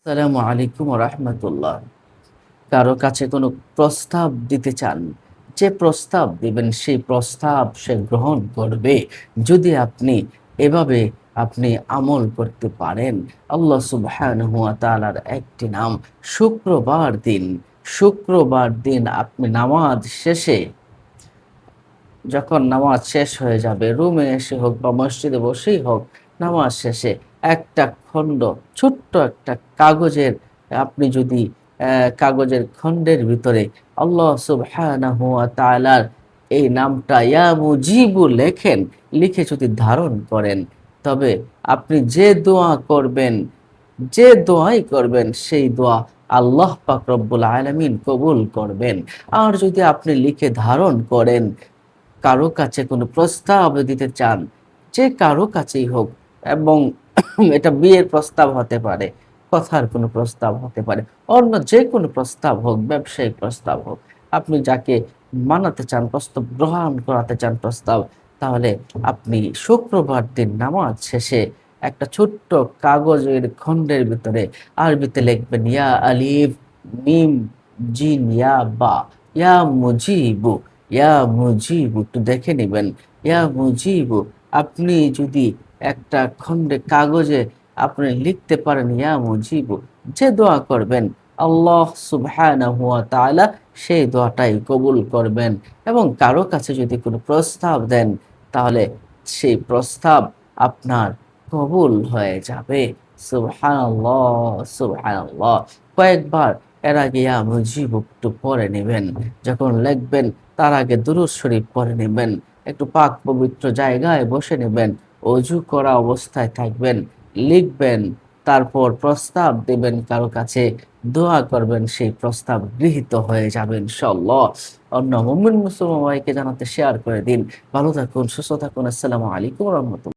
আসসালামু আলাইকুম রাহমাতুল্লাহ। কারো কাছে কোনো প্রস্তাব দিতে চান, যে প্রস্তাব দিবেন সেই প্রস্তাব সে গ্রহণ করবে। যদি আপনি এভাবে আপনি আমল করতে পারেন। আল্লাহ সুবহানাহু ওয়া তাআলার একটি নাম শুক্রবার দিন। শুক্রবার দিন আপনি নামাজ শেষে যখন নামাজ শেষ হয়ে যাবে, রুমে এসে হোক বা মসজিদে বসেই হোক, নামাজ শেষে একটা খণ্ড, ছোট্ট একটা কাগজের আপনি যদি কাগজের খণ্ডের ভিতরে আল্লাহ সুবহানাহু ওয়া তাআলার এই নামটা ইয়া মুজিবু লেখেন, লিখে যদি ধারণ করেন, তবে আপনি যে দোয়া করবেন, যে দোয়াই করবেন সেই দোয়া আল্লাহ পাক রব্বুল আলামিন কবুল করবেন। আর যদি আপনি লিখে ধারণ করেন, কারো কাছে কোনো প্রস্তাব দিতে চান, যে কারো কাছেই হোক, এবং এটা বিয়ের প্রস্তাব হতে পারে, কথার কোনো প্রস্তাব হতে পারে, অন্য যে কোনো প্রস্তাব হোক, ব্যবসায়িক প্রস্তাব হোক, আপনি যাকে মানাতে চান, প্রস্তাব গ্রহণ করাতে চান প্রস্তাব, তাহলে আপনি শুক্রবার দিন নামাজ শেষে একটা ছোট্ট কাগজের খণ্ডের ভিতরে আরবিতে লিখবেন ইয়া আলিফ মিম জিন ইয়া বা, ইয়া মুজিবু, ইয়া মুজিবু, একটু দেখে নিবেন। ইয়া মুজিবু, আপনি যদি একটা খণ্ডে কাগজে আপনি লিখতে পারেন ইয়া মুজিবু, যে দোয়া করবেন আল্লাহ সুবহানাহু ওয়া তাআলা সেই দোয়াটাই কবুল করবেন। এবং কারো কাছে যদি কোনো প্রস্তাব দেন, তাহলে সেই প্রস্তাব আপনার কবুল হয়ে যাবে। সুবহানাল্লাহ, সুবহানাল্লাহ। কয়েকবার এর আগে ইয়া মুজিবু একটু পড়ে নিবেন। যখন লিখবেন তার আগে দুরূদ শরীফ পড়ে নিবেন। একটু পাক পবিত্র জায়গায় বসে নিবেন। অজু করা অবস্থায় থাকবেন। লিখবেন, তারপর প্রস্তাব দিবেন কারো কাছে, দোয়া করবেন, সেই প্রস্তাব গৃহীত হয়ে যাবে ইনশাআল্লাহ। অন্য মুমিন মুসলমান ভাইকে জানাতে শেয়ার করে দিন। ভালো থাকুন, সুস্থ থাকুন। আসসালামু আলাইকুম ওয়া রাহমাতুল্লাহ।